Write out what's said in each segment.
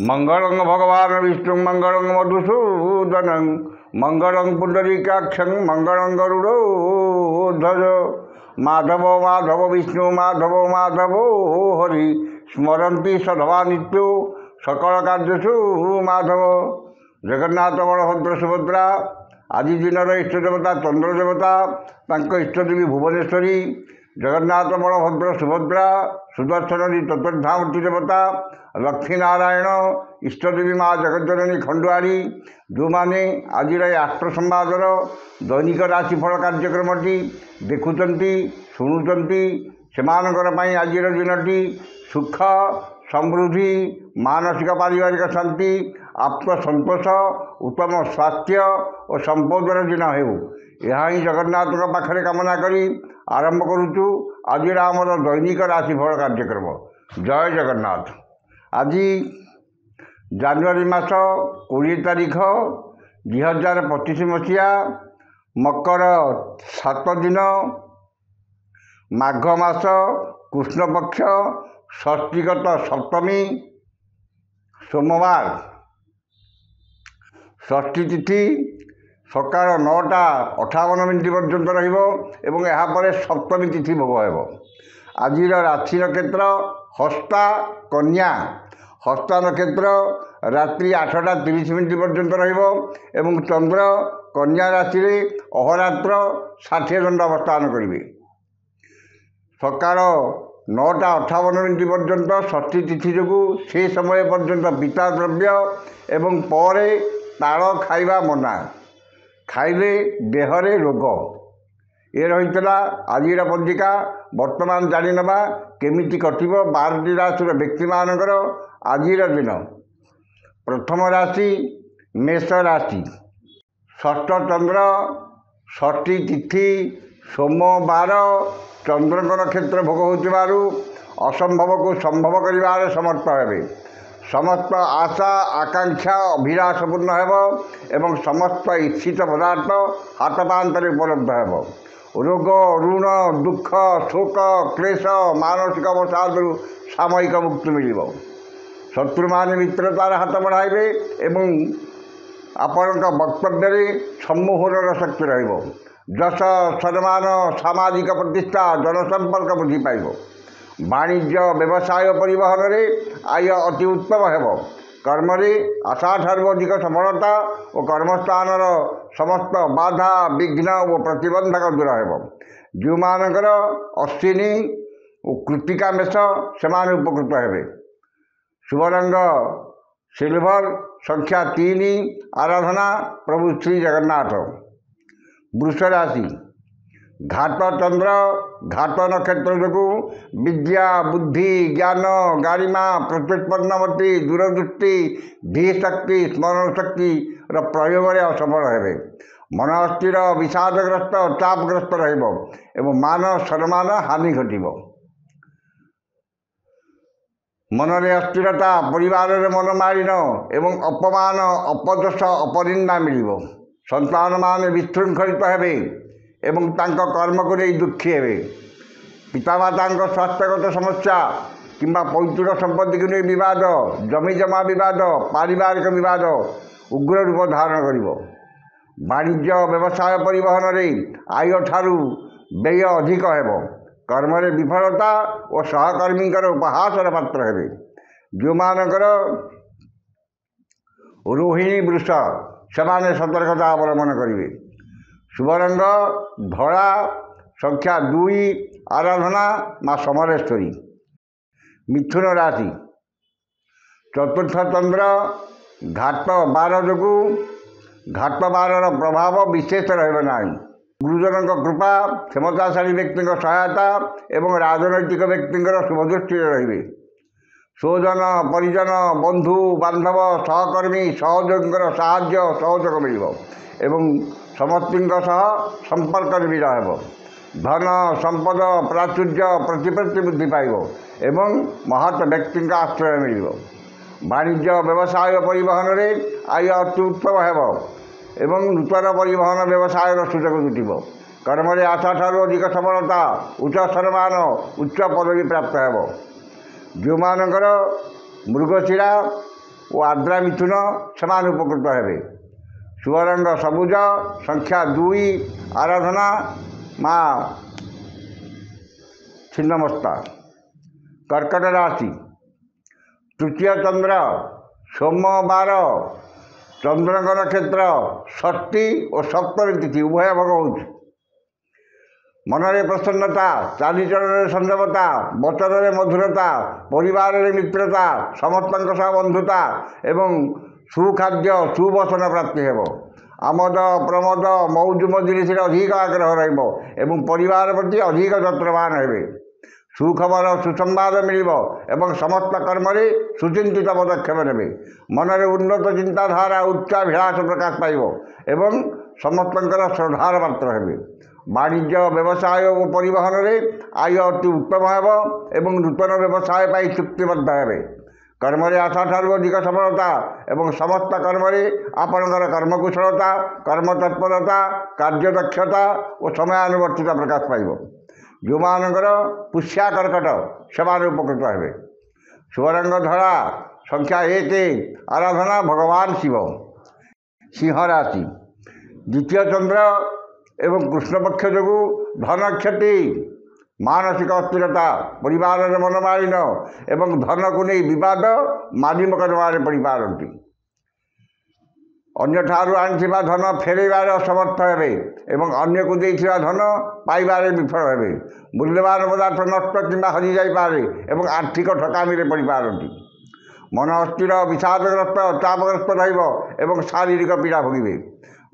मंगलं भगवान् विष्णु मंगलं मधुसूदनं मंगलं पुंडरीकाक्षं मंगलं गरुडध्वज। माधव माधव विष्णु माधव माधव हरि स्मरन्ति सधवा नित्यो सकल कार्यसु माधव। जगन्नाथ बलभद्र सुभद्रा आज दिन इष्ट देवता चंद्र देवता इष्टदेवी भुवनेश्वरी। जगन्नाथ बलभद्र सुभद्रा सुदर्शन चतुर्धामूर्ति देवता लक्ष्मी नारायण इष्टदेवी माँ जगज्जननी खंडुआरी जो मैंने आज आष्ट्र संवादर दैनिक राशिफल कार्यक्रमटी देखुंट शुणुंट से आज दिनटी सुख समृद्धि मानसिक पारिवारिक शांति आत्मसंतोष उत्तम स्वास्थ्य और संपदर दिन हो यह ही जगन्नाथ पाखे कामना करी आरंभ करुचु आज आमर दैनिक राशिफल कार्यक्रम। जय जगन्नाथ। आज जानुआरी मास 20 तारीख 2025 मसीहा मकर 7 दिन माघ मास कृष्णपक्ष षष्ठीगत सप्तमी सोमवार षष्ठी तिथि सकाल 9:58 पर्यंत रहा सप्तमी तिथि भोग हो। आज राशि नक्षत्र हस्ता कन्या हस्ता नक्षत्र रात्रि 8:30 पर्यंत रहा चंद्र कन्या राशि अहोरात्र 60 दंड अवस्थान करेंगे। सकाल 9:58 पर्यंत षष्ठी तिथि जो से समय पर्यंत पिता द्रव्य एवं पर ताल खाइबा मना खाइले देहरे रोग ये रही आज पंजिका। वर्तमान जाणीनवा केमिति कटिब 12टी राशि व्यक्ति मानकर आज दिन। प्रथम राशि मेष राशि षष्ठ चंद्र षष्ठी तिथि सोमवार चंद्र नक्षत्र भोग हो असंभव को संभव कर समर्थ हे। समस्त आशा आकांक्षा अभिलाष पूर्ण एवं समस्त इच्छित पदार्थ हाथ पांतर उपलब्ध हो। रोग ऋण दुख शोक क्लेश मानसिक अवसादु सामयिक मुक्ति मिल। शत्रु मान मित्रतार हाथ बढ़ाइबे एवं आपण वक्तव्य सम्मोहन शक्ति रश सम्मान सामाजिक प्रतिष्ठा जनसंपर्क वृद्धि पाइब। वाणिज्य व्यवसाय परिवहन में आय अति उत्तम हो। कर्म आशा ठारू अधिक सफलता और कर्मस्थान समस्त बाधा विघ्न और प्रतिबंधक दूर हो। जो मानकर अश्विनी और कृतिका मेष से उपकृत हे। शुभ रंग सिल्वर संख्या 3 आराधना प्रभु श्री जगन्नाथ। वृष राशि घाट चंद्र घाट नक्षत्र जो विद्या बुद्धि ज्ञान गारिमा प्रत्युत्पन्नमति दूरदृष्टि धीशक्ति स्मरण शक्ति प्रयोग में असफल हे। मन अस्थिर विषादग्रस्त चापग्रस्त एवं मान सम्मान हानि घटब। मन में अस्थिरता परिवार में मनमालिन एवं अपमान अपदोष अपनिंदा मिल। संतान मान विशृंखलित हे एवं तांको कर्म को नहीं दुखी हे। पितामाता स्वास्थ्यगत समस्या किंबा पैतृक संपत्ति को नहीं विवाद जमी जमा विवाद पारिवारिक विवाद उग्र रूप धारण कर। वाणिज्य व्यवसाय परिवहन में आय ठारू व्यय अधिक हो। कर्म विफलता और सहकर्मी उपहासर पात्र हे। जो मानकर रोहिणी वृष से सतर्कता अवलंबन करेंगे। शुभ रंग धड़ा संख्या 2 आराधना माँ समलेश्वरी। मिथुन राशि चतुर्थ चंद्र घाट 12 जो घाट 12 प्रभाव विशेष रहा। गुरुजन कृपा क्षमताशाली व्यक्ति सहायता एवं राजनैतिक व्यक्ति शुभदृष्टि रे। स्वजन परिजन बंधु बांधव सहकर्मी सहयोगी साहाय्य सहयोग मिल एवं समस्त संपर्क भी रह। धन संपद प्राचुर्य प्रतिपत्ति वृद्धि पाइब एवं महत् व्यक्ति आश्रय मिल। वाणिज्य व्यवसाय परिवहन में आय अति उत्तम हो एवं नूतन परिवहन व्यवसाय सुजोग जुटब। कर्म आशा ठारू अधिक सफलता उच्च सम्मान उच्च पदवी प्राप्त हो। जो मानकर मृगशिरा ଓ ଆର୍ଦ୍ରା ମିଥୁନ ସେମାନେ ଉପକୃତ ହେବେ। शुभ रंग सबुज, संख्या 2, आराधना माँ छिन्नमस्ता। कर्कट राशि, तृतीय चंद्र, सोमवार, चंद्रंग नक्षत्र, षष्ठी और सप्तमी तिथि उभय भोग हो। मनरे प्रसन्नता, चालीचरण संयमता, वचन मधुरता, परिवार मित्रता, समस्त बंधुता एवं सुखाद्य सुवसन प्राप्ति हेब। आमद प्रमोद मौज मजलिस अधिक आग्रह रहिब परिवार प्रति अधिक यत्नवान हेबे। सुखबर सुसंवाद मिलिब एवं समस्त कर्म सुचिंतित पदक्षेप नेबे। मनरे उन्नत चिंताधारा उच्चाभिलाष प्रकाश पाइब एवं समस्त श्रद्धार पात्र हेबे। वाणिज्य व्यवसाय और परिवहन में आय अति उत्तम एवं नूतन व्यवसाय पर चुक्तिबद्ध हेबे। कर्म आशा ठार अधिक सफलता एवं समस्त कर्म आपणकर कर्मकुशलता, कर्म तत्परता, कार्यदक्षता और समयानुवर्तिता प्रकाश पाइब। जो मानकर पुष्या कर्कट से उपकृत हेबे। शुभ रंग धड़ा, संख्या 1, आराधना भगवान शिव। सिंह राशि, द्वितीय चंद्र एवं कृष्णपक्ष जो धन क्षति, मानसिक अस्थिरता, परिवार मनमालिन एवं धन को नहीं विवाद माली मकदमार पड़ पारती। अन्य ठारू आनिथिबा धन फेरैबार असमर्थ हेबे एवं अन्य को देइथिबा धन पाइबारे विफल हेबे। मूल्यवान पदार्थ नष्ट किंबा हरि जाई पारे एवं आर्थिक ठकामी रे पड़ पारती। मन अस्थिर, विषादग्रस्त, चापग्रस्त रहिबो एवं शारीरिक पीड़ा भोगिबे।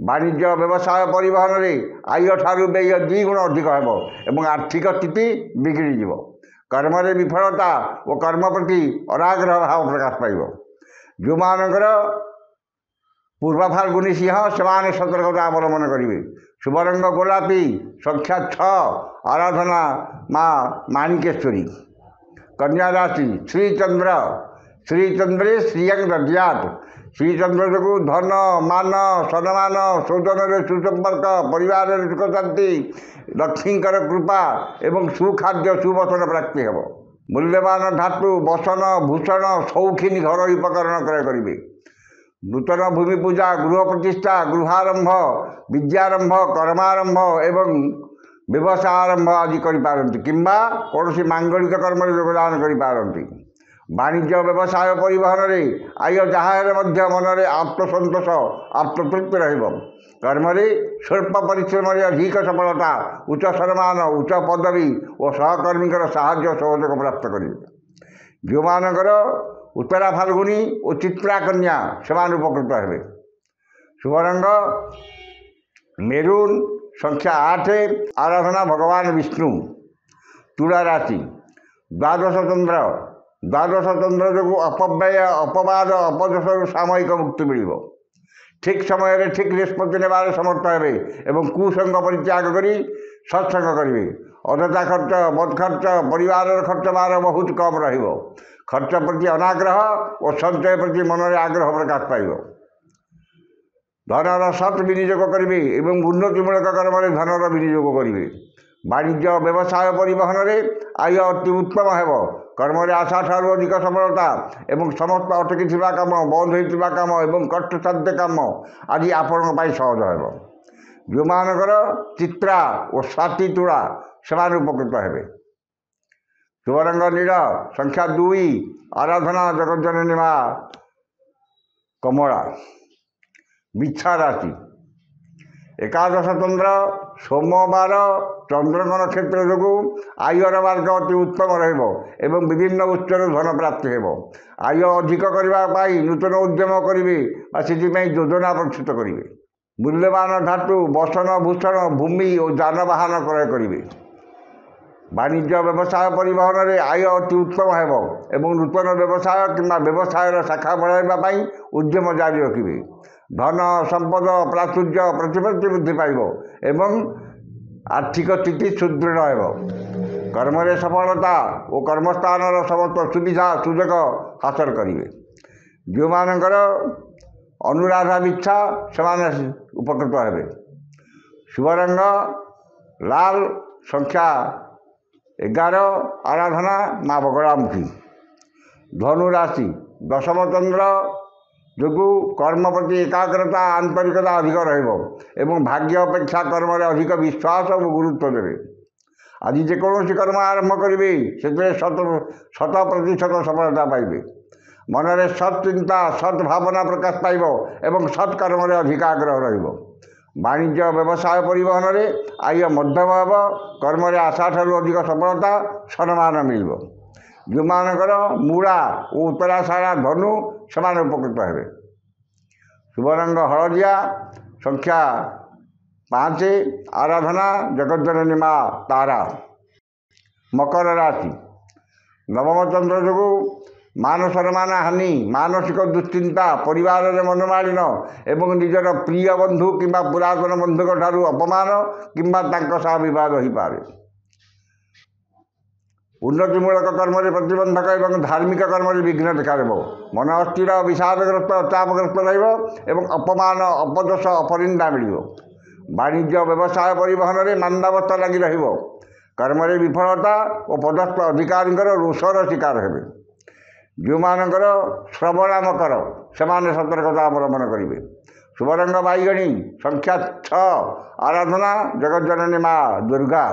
वाणिज्य व्यवसाय परिवहन में आय ठारू व्यय 2 गुण अधिक हेब एवं आर्थिक स्थिति बिगड़ी। कर्म विफलता और कर्म प्रति अनाग्रह भाव प्रकाश पाइब। जो मानकर पूर्व फाल्गुनी सिंह से सतर्कता अवलम्बन करेंगे। शुभ रंग गोलापी, संख्या 6, आराधना माँ माणिकेश्वरी। कन्या राशि, श्रीचंद्र, श्रीचंद्रे श्रीयंग दद्यात। श्रीचंद्र को धन मान सम्मान सौजन सुसंपर्क परिवार सुख शांति लक्ष्मीकर कृपा एवं सुखाद्य सुवसन प्राप्ति हेब। मूल्यवान धातु बसन भूषण शौखिन घर उपकरण क्रय करेंगे। नूतन भूमि पूजा, गृह प्रतिष्ठा, गृहारंभ, विद्यारंभ, कर्मारंभ एवं व्यवसाय आरंभ आदि करें किंबा कौन मांगलिक कर्म योगदान करें। वाणिज्य व्यवसाय परिवहन में आय जहाँ मनरे आत्मसंतोष आत्मतृप्ति कर्म स्वल्प परिश्रम अधिक सफलता, उच्च सम्मान, उच्च पदवी और सहकर्मी साहाय्य सहयोग प्राप्त करेंगे। जो मानकर उत्तरा फाल्गुनी और चित्रा कन्या से उपकृत हेबे। शुभ रंग मेरून, संख्या 8, आराधना भगवान विष्णु। तुला राशि, द्वादश चंद्र, द्वादश चंद्र जो अपव्यय अपवाद अपदोष सामयिक मुक्ति मिल। ठीक समय ठीक निष्पत्ति नेबार समर्थ हेबे एवं कुसंग परित्याग करी सत्संग करेंगे। अधता खर्च, बद खर्च, परिवार खर्च बार बहुत कम रहिबो। खर्च प्रति अनाग्रह और संचय प्रति मनरे आग्रह प्रकाश पाइब। धनर सत् विनियोग करेंगे एवं उन्नतिमूलक कर्म धनर विनियोग करेंगे। वाणिज्य व्यवसाय परिवहन में आय अति उत्तम हेब। कर्म आशा ठारू अधिक सफलता एवं समस्त अटकी काम, बंद होता काम एवं कष्टसाध्य काम आदि आपण सहज हेब। जो मानकर चित्रा और स्वाति तुला से उपकृत हेबे। शुभ रंग नील, संख्या 2, आराधना जगज्जननी माँ कमला। मिथ्या राशि, एकादश चंद्र, सोमवार, चंद्रंग नक्षत्र जो आयर मार्ग अति उत्तम एवं विभिन्न उत्सर धन प्राप्ति हेब। आय अधिक करने नूतन उद्यम करेंगे से योजना प्रस्तुत करेंगे। मूल्यवान धातु बसन भूषण भूमि और जानवाहन क्रय करेंगे। वाणिज्य व्यवसाय परिवहन में आय अति उत्तम हेब एवं नूतन व्यवसाय किंबा व्यवसायर शाखा बढ़ाई उद्यम जारी रखिए। धन संपद प्राचुर्य प्रतिपत्ति वृद्धि पाइब एवं आर्थिक स्थिति सुदृढ़ हेब। कर्म सफलता और कर्मस्थान समस्त सुविधा सुजोग हासिल करेंगे। जो मानकर अनुराधा इच्छा से उपकृत हेबे। शुभ रंग लाल, संख्या 11, आराधना माँ बगलामुखी। धनु राशि, दशम चंद्र, ଯୋଗୁଁ କର୍ମ ପ୍ରତି ଏକାଗ୍ରତା ଆନ୍ତରିକତା ଅଧିକ ରହିବ ଏବଂ ଭାଗ୍ୟ ଅପେକ୍ଷା କର୍ମରେ ଅଧିକ ବିଶ୍ୱାସ ଓ ଗୁରୁତ୍ୱ ଦେବେ। ଆଜି ଯେକୌଣସି କର୍ମ ଆରମ୍ଭ କରିବେ ସେଥିରେ ଶତ ପ୍ରତିଶତ ସଫଳତା ପାଇବେ। ମନରେ ସତ୍ ଚିନ୍ତା ସତ୍ ଭାବନା ପ୍ରକାଶ ପାଇବ ଏବଂ ସତ୍ କର୍ମରେ ଅଧିକ ଆଗ୍ରହ ରହିବ। ବାଣିଜ୍ୟ ବ୍ୟବସାୟ ପରିବହନରେ ଆୟ ମଧ୍ୟମ ହେବ। କର୍ମରେ ଆଶାଠାରୁ ଅଧିକ ସଫଳତା ସମ୍ମାନ ମିଳିବ। ଯେଉଁମାନଙ୍କର ମୂଳା ଓ ଉତ୍ତରାଷାଢ଼ା ଧନୁ ସେମାନେ ଉପକୃତ ହେବେ। ଶୁଭ ରଙ୍ଗ ହଳଦିଆ, ସଂଖ୍ୟା 5, ଆରାଧନା ଜଗଜ୍ଜନନୀ ମା ତାରା। ମକର ରାଶି, ନବମ ଚନ୍ଦ୍ର ଯୋଗୁଁ ମାନ ସମ୍ମାନ ହାନି, ମାନସିକ ଦୁଶ୍ଚିନ୍ତା, ପରିବାରରେ ମନୋମାଳିନ ଏବଂ ନିଜର ପ୍ରିୟ ବନ୍ଧୁ କିମ୍ବା ପୁରାତନ ବନ୍ଧୁଙ୍କ ଠାରୁ ଅପମାନ କିମ୍ବା ତାଙ୍କ ସହ ବିବାଦ ହୋଇପାରେ। ଉନ୍ନତିମୂଳକ କର୍ମରେ ପ୍ରତିବନ୍ଧକ ଏବଂ ଧାର୍ମିକ କର୍ମରେ ବିଘ୍ନ ଦେଖାଦେବ। ମନ ଅସ୍ଥିର, ବିଷାଦଗ୍ରସ୍ତ, ଚାପଗ୍ରସ୍ତ ରହିବ ଏବଂ ଅପମାନ, ଅପଯଶ, ଅପନିନ୍ଦା ମିଳିବ। ବାଣିଜ୍ୟ ବ୍ୟବସାୟ ପରିବହନରେ ମାନ୍ଦାବସ୍ଥା ଲାଗି ରହିବ। କର୍ମରେ ବିଫଳତା ଓ ପଦସ୍ଥ ଅଧିକାରୀଙ୍କର ରୋଷର ଶିକାର ହେବେ। ଯେଉଁମାନଙ୍କର ଶ୍ରବଣ ମକର ସେମାନେ ସତର୍କତା ଅବଲମ୍ବନ କରିବେ। ଶୁଭ ରଙ୍ଗ ବାଇଗଣୀ, ସଂଖ୍ୟା 6, ଆରାଧନା ଜଗଜ୍ଜନନୀ ମା ଦୁର୍ଗା।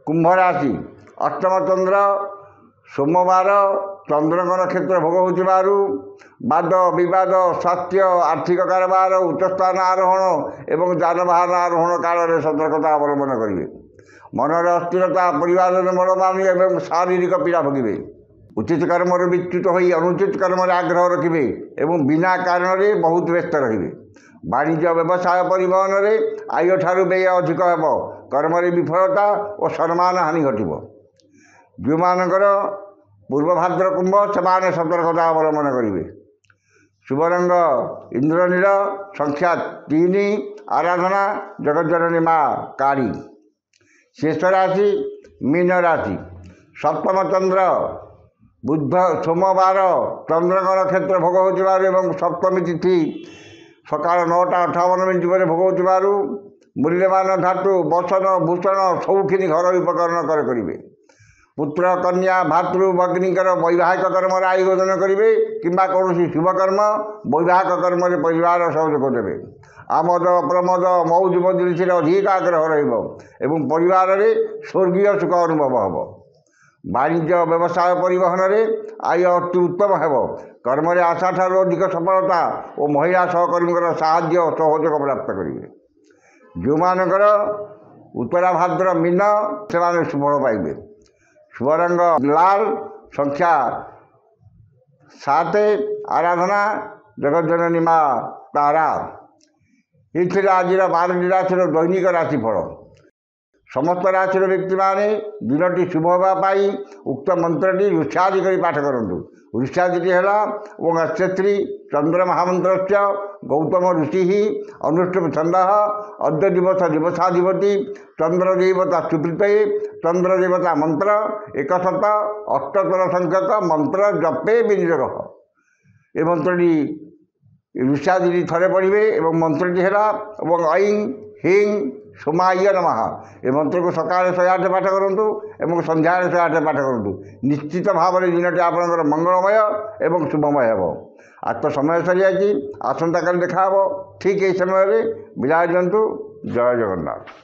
କୁମ୍ଭ ରାଶି, ଅଷ୍ଟମ ଚନ୍ଦ୍ର ସୋମବାର ଚନ୍ଦ୍ରଙ୍କ ନକ୍ଷତ୍ର ଭୋଗ ହେଉଥିବାରୁ ବାଦ ବିବାଦ, ସ୍ୱାସ୍ଥ୍ୟ, ଆର୍ଥିକ କାରବାର, ଉଚ୍ଚସ୍ଥାନ ଆରୋହଣ ଏବଂ ଯାନବାହନ ଆରୋହଣ କାଳରେ ସତର୍କତା ଅବଲମ୍ବନ କରିବେ। ମନରେ ଅସ୍ଥିରତା, ପରିବାରରେ ମନୋମାଳିନ୍ୟ ଏବଂ ଶାରୀରିକ ପୀଡ଼ା ଭୋଗିବେ। ଉଚିତ କର୍ମରୁ ବିଚ୍ୟୁତ ହୋଇ ଅନୁଚିତ କର୍ମରେ ଆଗ୍ରହ ରଖିବେ ଏବଂ ବିନା କାରଣରେ ବହୁତ ବ୍ୟସ୍ତ ରହିବେ। ବାଣିଜ୍ୟ ବ୍ୟବସାୟ ପରିବହନରେ ଆୟଠାରୁ ବ୍ୟୟ ଅଧିକ ହେବ। କର୍ମରେ ବିଫଳତା ଓ ସମ୍ମାନ ହାନି ଘଟିବ। ଯେଉଁମାନଙ୍କର ପୂର୍ବଭାଦ୍ର କୁମ୍ଭ ସେମାନେ ସତର୍କତା ଅବଲମ୍ବନ କରିବେ। ଶୁଭ ରଙ୍ଗ ଇନ୍ଦ୍ରନୀଳ, ସଂଖ୍ୟା 3, ଆରାଧନା ଜଗଜ୍ଜନନୀ ମା କାଳୀ। ଶେଷ ରାଶି ମୀନ ରାଶି, ସପ୍ତମ ଚନ୍ଦ୍ର ବୁଧ ସୋମବାର ଚନ୍ଦ୍ରଙ୍କ ନକ୍ଷତ୍ର ଭୋଗ ହେଉଥିବାରୁ ଏବଂ ସପ୍ତମୀ ତିଥି ସକାଳ 9:58 ପରେ ଭୋଗ ହେଉଥିବାରୁ ମୂଲ୍ୟବାନ ଧାତୁ, ବସନ, ଭୂଷଣ, ସୌଖିନୀ ଘରୋଇ ଉପକରଣ କ୍ରୟ କରିବେ। ପୁତ୍ର, କନ୍ୟା, ଭାତୃ, ଭଗ୍ନୀଙ୍କର ବୈବାହିକ କର୍ମରେ ଆୟୋଜନ କରିବେ କିମ୍ବା କୌଣସି ଶୁଭକର୍ମ, ବୈବାହିକ କର୍ମରେ ପରିବାର ସହଯୋଗ ଦେବେ। ଆମୋଦ ପ୍ରମୋଦ, ମଉଜ ମଜଲିସରେ ଅଧିକ ଆଗ୍ରହ ରହିବ ଏବଂ ପରିବାରରେ ସ୍ୱର୍ଗୀୟ ସୁଖ ଅନୁଭବ ହେବ। ବାଣିଜ୍ୟ ବ୍ୟବସାୟ ପରିବହନରେ ଆୟ ଅତି ଉତ୍ତମ ହେବ। କର୍ମରେ ଆଶାଠାରୁ ଅଧିକ ସଫଳତା ଓ ମହିଳା ସହକର୍ମୀଙ୍କର ସାହାଯ୍ୟ ଓ ସହଯୋଗ ପ୍ରାପ୍ତ କରିବେ। ଯେଉଁମାନଙ୍କର ଉତ୍ତରାଭାଦ୍ର ମୀନ ସେମାନେ ସୁଫଳ ପାଇବେ। ଶୁଭ ରଙ୍ଗ ଲାଲ, ସଂଖ୍ୟା 7, ଆରାଧନା ଜଗଜ୍ଜନନୀ ମା ତାରା। ଏହି ଥିଲା ଆଜିର 12ଟି ରାଶିର ଦୈନିକ ରାଶିଫଳ। ସମସ୍ତ ରାଶିର ବ୍ୟକ୍ତିମାନେ ଦିନଟି ଶୁଭ ହେବା ପାଇଁ ଉକ୍ତ ମନ୍ତ୍ରଟି ଋଷ୍ୟାଦି କରି ପାଠ କରନ୍ତୁ। ଋଷ୍ୟାଦିଟି ହେଲା ଓଂ ଅଶ୍ଚତ୍ରୀ ଚନ୍ଦ୍ର ମହାମନ୍ତ୍ରଶ୍ଚ ଗୌତମ ଋଷି ଅନୁଷ୍ଠୁପ ଛନ୍ଦ ଅଦ୍ୟ ଦିବସ ଦିବସାଧିପତି ଚନ୍ଦ୍ର ଦେବତା ସୁପ୍ରୀତେ ଚନ୍ଦ୍ର ଦେବତା ମନ୍ତ୍ର 178 ସଂଖ୍ୟକ ମନ୍ତ୍ର ଜପେ ବିନିଯୋଗ। ଏ ମନ୍ତ୍ରଟି ଋଷ୍ୟାଦିଟି ଥରେ ପଢ଼ିବେ ଏବଂ ମନ୍ତ୍ରଟି ହେଲା ଏବଂ ଐଂ ହିଂ ସୋମାୟ ନମଃ। ଏ ମନ୍ତ୍ରକୁ ସକାଳେ 108 ପାଠ କରନ୍ତୁ ଏବଂ ସନ୍ଧ୍ୟାରେ 108 ପାଠ କରନ୍ତୁ। ନିଶ୍ଚିତ ଭାବରେ ଦିନଟି ଆପଣଙ୍କର ମଙ୍ଗଳମୟ ଏବଂ ଶୁଭମୟ ହେବ। ଆଜ ତ ସମୟ ସରିଯାଇଛି, ଆସନ୍ତାକାଲି ଦେଖା ହେବ ଠିକ୍ ଏହି ସମୟରେ। ବିଦାୟ ଦିଅନ୍ତୁ। ଜୟ ଜଗନ୍ନାଥ।